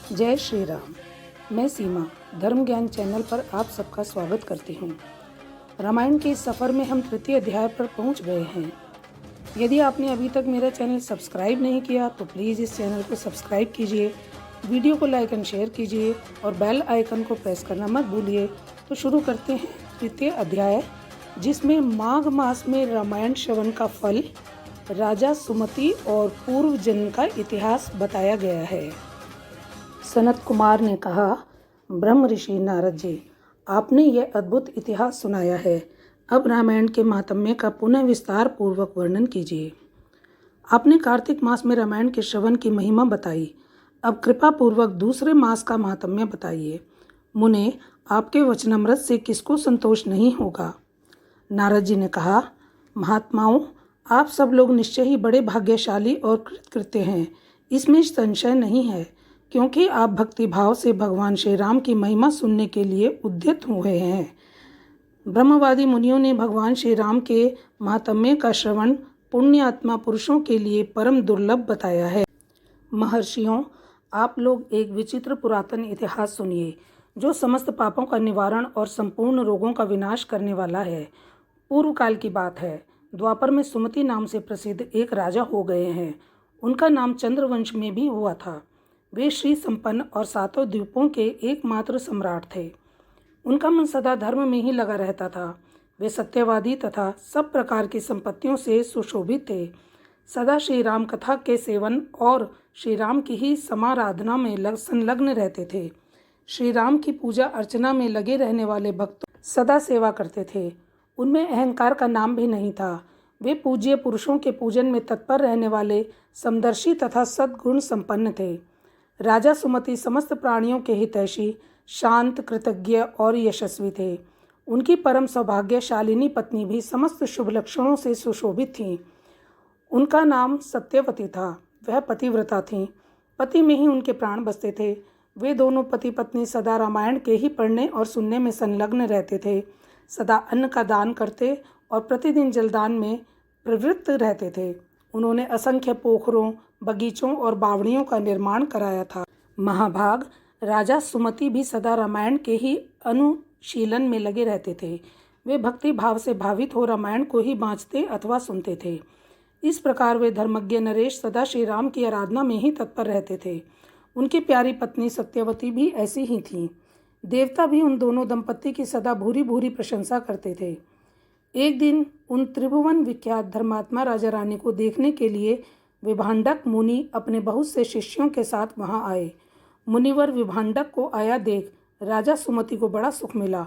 जय श्री राम। मैं सीमा धर्म ज्ञान चैनल पर आप सबका स्वागत करती हूँ। रामायण के इस सफ़र में हम तृतीय अध्याय पर पहुँच गए हैं। यदि आपने अभी तक मेरा चैनल सब्सक्राइब नहीं किया तो प्लीज़ इस चैनल को सब्सक्राइब कीजिए, वीडियो को लाइक एंड शेयर कीजिए और बेल आइकन को प्रेस करना मत भूलिए। तो शुरू करते हैं तृतीय अध्याय, जिसमें माघ मास में रामायण श्रवण का फल, राजा सुमति और पूर्व जन्म का इतिहास बताया गया है। सनत कुमार ने कहा, ब्रह्म ऋषि नारद जी, आपने यह अद्भुत इतिहास सुनाया है। अब रामायण के महात्म्य का पुनः विस्तार पूर्वक वर्णन कीजिए। आपने कार्तिक मास में रामायण के श्रवण की महिमा बताई, अब कृपा पूर्वक दूसरे मास का महात्म्य बताइए। मुने, आपके वचनामृत से किसको संतोष नहीं होगा। नारद जी ने कहा, महात्माओं, आप सब लोग निश्चय ही बड़े भाग्यशाली और कृतकृत्य हैं, इसमें संशय नहीं है, क्योंकि आप भक्ति भाव से भगवान श्री राम की महिमा सुनने के लिए उद्यत हुए हैं। ब्रह्मवादी मुनियों ने भगवान श्री राम के महात्म्य का श्रवण पुण्य आत्मा पुरुषों के लिए परम दुर्लभ बताया है। महर्षियों, आप लोग एक विचित्र पुरातन इतिहास सुनिए, जो समस्त पापों का निवारण और संपूर्ण रोगों का विनाश करने वाला है। पूर्व काल की बात है। द्वापर में सुमति नाम से प्रसिद्ध एक राजा हो गए हैं। उनका नाम चंद्रवंश में भी हुआ था। वे श्री संपन्न और सातों द्वीपों के एकमात्र सम्राट थे। उनका मन सदा धर्म में ही लगा रहता था। वे सत्यवादी तथा सब प्रकार की संपत्तियों से सुशोभित थे। सदा श्री राम कथा के सेवन और श्री राम की ही समाराधना में संलग्न रहते थे। श्री राम की पूजा अर्चना में लगे रहने वाले भक्त सदा सेवा करते थे। उनमें अहंकार का नाम भी नहीं था। वे पूज्य पुरुषों के पूजन में तत्पर रहने वाले समदर्शी तथा सद्गुण संपन्न थे। राजा सुमति समस्त प्राणियों के हितैषी, शांत, कृतज्ञ और यशस्वी थे। उनकी परम सौभाग्यशालिनी पत्नी भी समस्त शुभ लक्षणों से सुशोभित थी। उनका नाम सत्यवती था। वह पतिव्रता थीं। पति में ही उनके प्राण बसते थे। वे दोनों पति पत्नी सदा रामायण के ही पढ़ने और सुनने में संलग्न रहते थे। सदा अन्न का दान करते और प्रतिदिन जलदान में प्रवृत्त रहते थे। उन्होंने असंख्य पोखरों, बगीचों और बावड़ियों का निर्माण कराया था। महाभाग राजा सुमति भी सदा रामायण के ही अनुशीलन में लगे रहते थे। वे भक्ति भाव से भावित हो रामायण को ही बाँचते अथवा सुनते थे। इस प्रकार वे धर्मज्ञ नरेश सदा श्री राम की आराधना में ही तत्पर रहते थे। उनकी प्यारी पत्नी सत्यवती भी ऐसी ही थी। देवता भी उन दोनों दंपत्ति की सदा भूरी भूरी प्रशंसा करते थे। एक दिन उन त्रिभुवन विख्यात धर्मात्मा राजा रानी को देखने के लिए विभांडक मुनि अपने बहुत से शिष्यों के साथ वहां आए। मुनिवर विभांडक को आया देख राजा सुमति को बड़ा सुख मिला।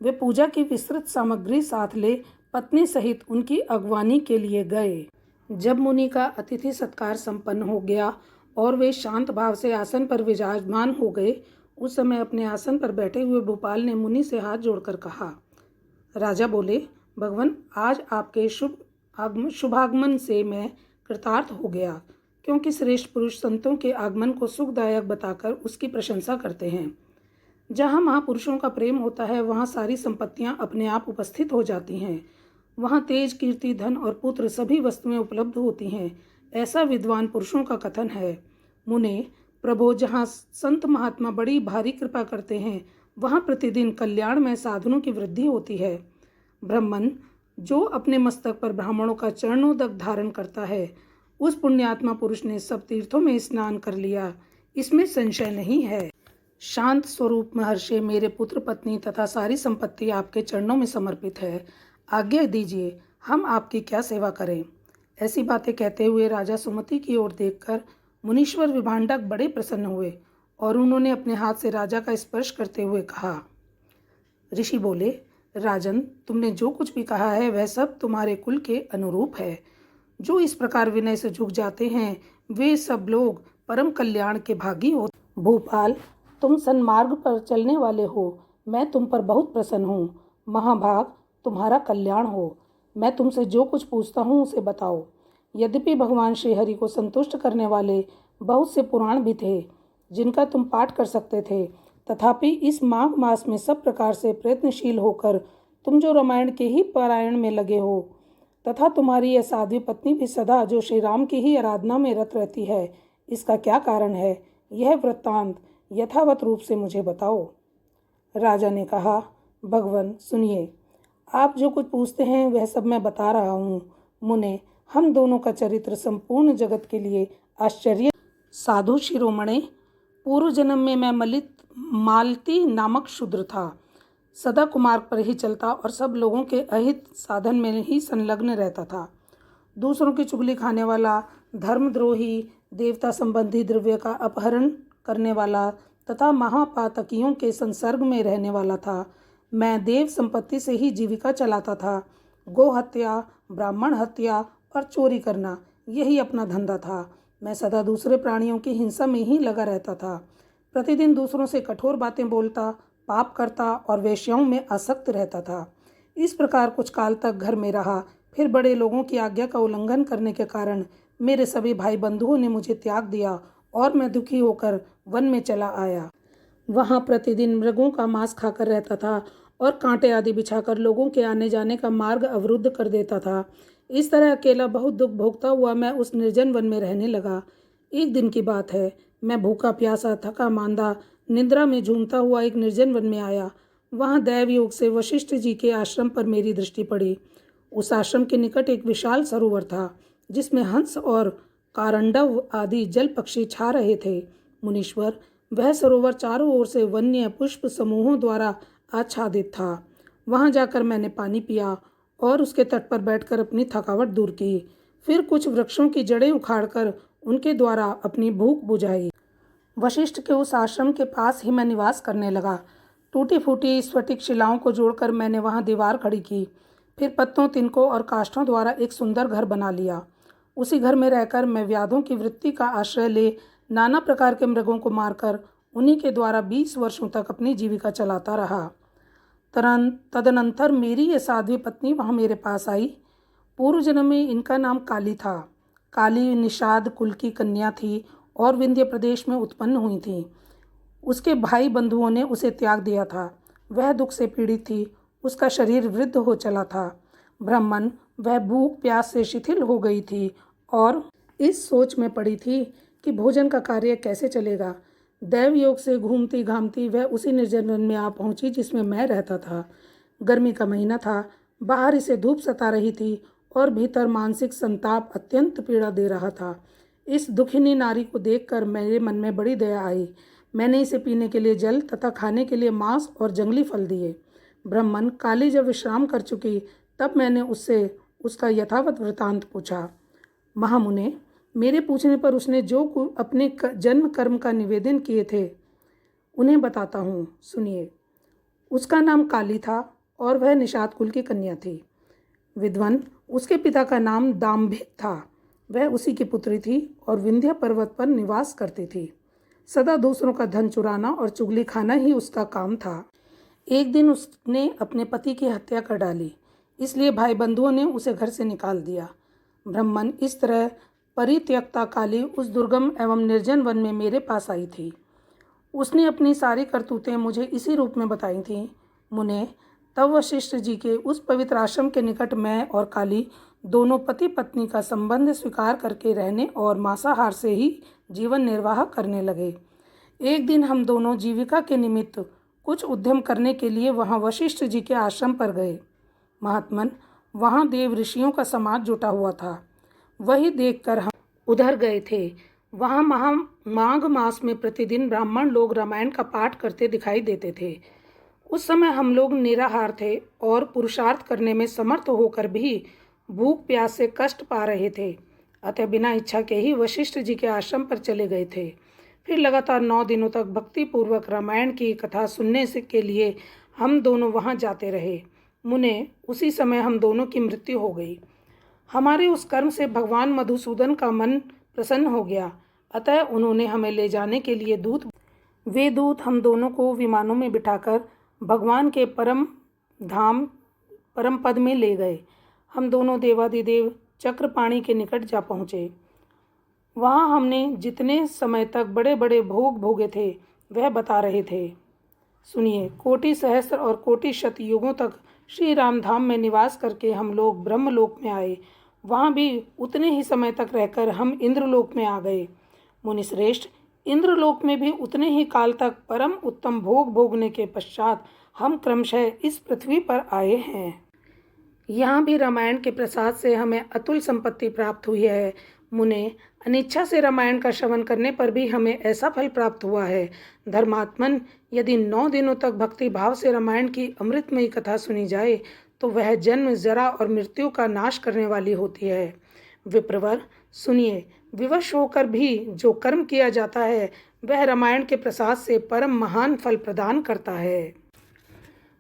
वे पूजा की विस्तृत सामग्री साथ ले पत्नी सहित उनकी अगवानी के लिए गए। जब मुनि का अतिथि सत्कार संपन्न हो गया और वे शांत भाव से आसन पर विराजमान हो गए, उस समय अपने आसन पर बैठे हुए भूपाल ने मुनि से हाथ जोड़कर कहा। राजा बोले, भगवान, आज आपके शुभागमन से मैं कृतार्थ हो गया, क्योंकि श्रेष्ठ पुरुष संतों के आगमन को सुखदायक बताकर उसकी प्रशंसा करते हैं। जहाँ महापुरुषों का प्रेम होता है, वहाँ सारी संपत्तियाँ अपने आप उपस्थित हो जाती हैं। वहाँ तेज, कीर्ति, धन और पुत्र सभी वस्तुएं उपलब्ध होती हैं, ऐसा विद्वान पुरुषों का कथन है। मुने, प्रभो, जहाँ संत महात्मा बड़ी भारी कृपा करते हैं, वहाँ प्रतिदिन कल्याण में साधनों की वृद्धि होती है। ब्राह्मण, जो अपने मस्तक पर ब्राह्मणों का चरणोदक धारण करता है, उस पुण्यात्मा पुरुष ने सब तीर्थों में स्नान कर लिया, इसमें संशय नहीं है। शांत स्वरूप महर्षि, मेरे पुत्र पत्नी तथा सारी संपत्ति आपके चरणों में समर्पित है। आज्ञा दीजिए, हम आपकी क्या सेवा करें। ऐसी बातें कहते हुए राजा सुमति की ओर देखकर मुनीश्वर विभांडक बड़े प्रसन्न हुए और उन्होंने अपने हाथ से राजा का स्पर्श करते हुए कहा। ऋषि बोले, राजन, तुमने जो कुछ भी कहा है वह सब तुम्हारे कुल के अनुरूप है। जो इस प्रकार विनय से झुक जाते हैं, वे सब लोग परम कल्याण के भागी होते। भूपाल, तुम सन्मार्ग पर चलने वाले हो, मैं तुम पर बहुत प्रसन्न हूँ। महाभाग, तुम्हारा कल्याण हो। मैं तुमसे जो कुछ पूछता हूँ उसे बताओ। यद्यपि भगवान श्री हरि को संतुष्ट करने वाले बहुत से पुराण भी थे जिनका तुम पाठ कर सकते थे, तथापि इस माघ मास में सब प्रकार से प्रयत्नशील होकर तुम जो रामायण के ही पारायण में लगे हो, तथा तुम्हारी यह साध्वी पत्नी भी सदा जो श्री राम की ही आराधना में रत रहती है, इसका क्या कारण है। यह वृत्तांत यथावत रूप से मुझे बताओ। राजा ने कहा, भगवान सुनिए, आप जो कुछ पूछते हैं वह सब मैं बता रहा हूँ। मुने, हम दोनों का चरित्र संपूर्ण जगत के लिए आश्चर्य। साधु शिरोमणि, पूर्व जन्म में मैं मालती नामक शूद्र था। सदा कुमार्ग पर ही चलता और सब लोगों के अहित साधन में ही संलग्न रहता था। दूसरों की चुगली खाने वाला, धर्मद्रोही, देवता संबंधी द्रव्य का अपहरण करने वाला तथा महापातकियों के संसर्ग में रहने वाला था। मैं देव संपत्ति से ही जीविका चलाता था। गो हत्या, ब्राह्मण हत्या और चोरी करना यही अपना धंधा था। मैं सदा दूसरे प्राणियों की हिंसा में ही लगा रहता था। प्रतिदिन दूसरों से कठोर बातें बोलता, पाप करता और वेश्याओं में आसक्त रहता था। इस प्रकार कुछ काल तक घर में रहा। फिर बड़े लोगों की आज्ञा का उल्लंघन करने के कारण मेरे सभी भाई बंधुओं ने मुझे त्याग दिया और मैं दुखी होकर वन में चला आया। वहाँ प्रतिदिन मृगों का मांस खाकर रहता था और कांटे आदि बिछाकर लोगों के आने जाने का मार्ग अवरुद्ध कर देता था। इस तरह अकेला बहुत दुख भोगता हुआ मैं उस निर्जन वन में रहने लगा। एक दिन की बात है, मैं भूखा प्यासा, थका मांदा, निद्रा में झूमता हुआ एक निर्जन वन में आया। वहाँ दैव योग से वशिष्ठ जी के आश्रम पर मेरी दृष्टि पड़ी। उस आश्रम के निकट एक विशाल सरोवर था जिसमें हंस और कारंडव आदि जल पक्षी छा रहे थे। मुनीश्वर, वह सरोवर चारों ओर से वन्य पुष्प समूहों द्वारा आच्छादित था। वहां जाकर मैंने पानी पिया और उसके तट पर बैठकर अपनी थकावट दूर की। फिर कुछ वृक्षों की जड़ें उखाड़कर उनके द्वारा अपनी भूख बुझाई। वशिष्ठ के उस आश्रम के पास ही मैं निवास करने लगा। टूटी फूटी स्फटिक शिलाओं को जोड़कर मैंने वहां दीवार खड़ी की। फिर पत्तों, तिनकों और काष्ठों द्वारा एक सुंदर घर बना लिया। उसी घर में रहकर मैं व्याधों की वृत्ति का आश्रय ले नाना प्रकार के मृगों को मारकर उन्हीं के द्वारा 20 वर्षों तक अपनी जीविका चलाता रहा। तदनंतर मेरी ये साध्वी पत्नी वहाँ मेरे पास आई। पूर्व जन्म में इनका नाम काली था। काली निषाद कुल की कन्या थी और विंध्य प्रदेश में उत्पन्न हुई थी। उसके भाई बंधुओं ने उसे त्याग दिया था। वह दुख से पीड़ित थी। उसका शरीर वृद्ध हो चला था। ब्राह्मण, वह भूख प्यास से शिथिल हो गई थी और इस सोच में पड़ी थी कि भोजन का कार्य कैसे चलेगा। दैव योग से घूमती घामती वह उसी निर्जन वन में आ पहुंची जिसमें मैं रहता था। गर्मी का महीना था। बाहर इसे धूप सता रही थी और भीतर मानसिक संताप अत्यंत पीड़ा दे रहा था। इस दुखिनी नारी को देखकर मेरे मन में बड़ी दया आई। मैंने इसे पीने के लिए जल तथा खाने के लिए मांस और जंगली फल दिए। ब्राह्मण, काली जब विश्राम कर चुकी तब मैंने उससे उसका यथावत वृतांत पूछा। महामुने, मेरे पूछने पर उसने जो अपने जन्म कर्म का निवेदन किए थे उन्हें बताता हूँ, सुनिए। उसका नाम काली था और वह निषाद कुल की कन्या थी। विद्वान, उसके पिता का नाम दाम्भिक था। वह उसी की पुत्री थी और विंध्य पर्वत पर निवास करती थी। सदा दूसरों का धन चुराना और चुगली खाना ही उसका काम था। एक दिन उसने अपने पति की हत्या कर डाली, इसलिए भाई बंधुओं ने उसे घर से निकाल दिया। ब्राह्मण, इस तरह परित्यक्ता काली उस दुर्गम एवं निर्जन वन में मेरे पास आई थी। उसने अपनी सारी करतूतें मुझे इसी रूप में बताई थीं। मुने, तब वशिष्ठ जी के उस पवित्र आश्रम के निकट मैं और काली दोनों पति पत्नी का संबंध स्वीकार करके रहने और मांसाहार से ही जीवन निर्वाह करने लगे। एक दिन हम दोनों जीविका के निमित्त कुछ उद्यम करने के लिए वहां वशिष्ठ जी के आश्रम पर गए। महात्मन, वहां देव ऋषियों का समाज जुटा हुआ था। वही देखकर हम उधर गए थे। वहां माघ मास में प्रतिदिन ब्राह्मण लोग रामायण का पाठ करते दिखाई देते थे। उस समय हम लोग निराहार थे और पुरुषार्थ करने में समर्थ होकर भी भूख प्यास से कष्ट पा रहे थे। अतः बिना इच्छा के ही वशिष्ठ जी के आश्रम पर चले गए थे। फिर लगातार 9 दिनों तक भक्तिपूर्वक रामायण की कथा सुनने के लिए हम दोनों वहां जाते रहे। मुने, उसी समय हम दोनों की मृत्यु हो गई। हमारे उस कर्म से भगवान मधुसूदन का मन प्रसन्न हो गया। अतः उन्होंने हमें ले जाने के लिए वे दूत हम दोनों को विमानों में बिठाकर भगवान के परम धाम परम पद में ले गए। हम दोनों देवाधिदेव चक्रपाणी के निकट जा पहुँचे। वहाँ हमने जितने समय तक बड़े बड़े भोग भोगे थे वह बता रहे थे। सुनिए, कोटि सहस्त्र और कोटि शत युगों तक श्री राम धाम में निवास करके हम लोग ब्रह्मलोक में आए। वहाँ भी उतने ही समय तक रहकर हम इंद्रलोक में आ गए। मुनिश्रेष्ठ, इंद्रलोक में भी उतने ही काल तक परम उत्तम भोग भोगने के पश्चात हम क्रमशः इस पृथ्वी पर आए हैं। यहाँ भी रामायण के प्रसाद से हमें अतुल संपत्ति प्राप्त हुई है। मुने, अनिच्छा से रामायण का श्रवण करने पर भी हमें ऐसा फल प्राप्त हुआ है। धर्मात्मन, यदि 9 दिनों तक भक्ति भाव से रामायण की अमृतमयी कथा सुनी जाए तो वह जन्म, जरा और मृत्यु का नाश करने वाली होती है। विप्रवर, सुनिए, विवश होकर भी जो कर्म किया जाता है वह रामायण के प्रसाद से परम महान फल प्रदान करता है।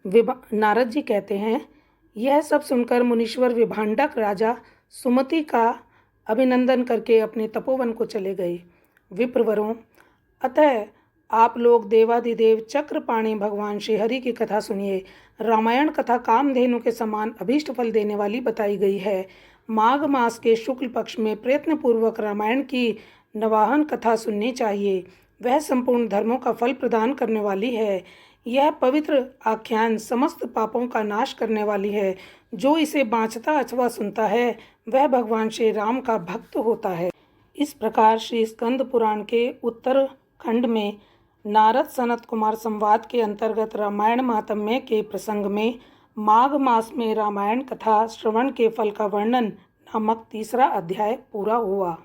नारद जी कहते हैं, यह सब सुनकर मुनीश्वर विभांडक राजा सुमति का अभिनंदन करके अपने तपोवन को चले गए। विप्रवरों, अतः आप लोग देवादिदेव चक्रपाणि भगवान श्रीहरि की कथा सुनिए। रामायण कथा कामधेनु के समान अभीष्ट फल देने वाली बताई गई है। माघ मास के शुक्ल पक्ष में प्रयत्नपूर्वक रामायण की नवाहन कथा सुननी चाहिए। वह संपूर्ण धर्मों का फल प्रदान करने वाली है। यह पवित्र आख्यान समस्त पापों का नाश करने वाली है। जो इसे बाँचता अथवा सुनता है वह भगवान श्री राम का भक्त होता है। इस प्रकार श्री स्कंद पुराण के उत्तर खंड में नारद सनत कुमार संवाद के अंतर्गत रामायण महात्म्य के प्रसंग में माघ मास में रामायण कथा श्रवण के फल का वर्णन नामक तीसरा अध्याय पूरा हुआ।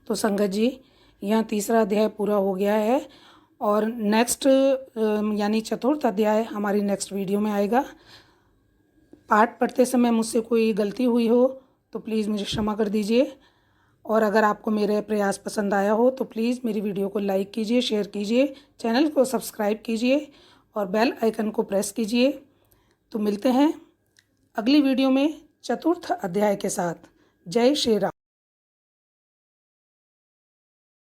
तो संगत जी, यहाँ तीसरा अध्याय पूरा हो गया है और नेक्स्ट यानी चतुर्थ अध्याय हमारी नेक्स्ट वीडियो में आएगा। पाठ पढ़ते समय मुझसे कोई गलती हुई हो तो प्लीज़ मुझे क्षमा कर दीजिए। और अगर आपको मेरे प्रयास पसंद आया हो तो प्लीज़ मेरी वीडियो को लाइक कीजिए, शेयर कीजिए, चैनल को सब्सक्राइब कीजिए और बेल आइकन को प्रेस कीजिए। तो मिलते हैं अगली वीडियो में चतुर्थ अध्याय के साथ। जय श्री राम।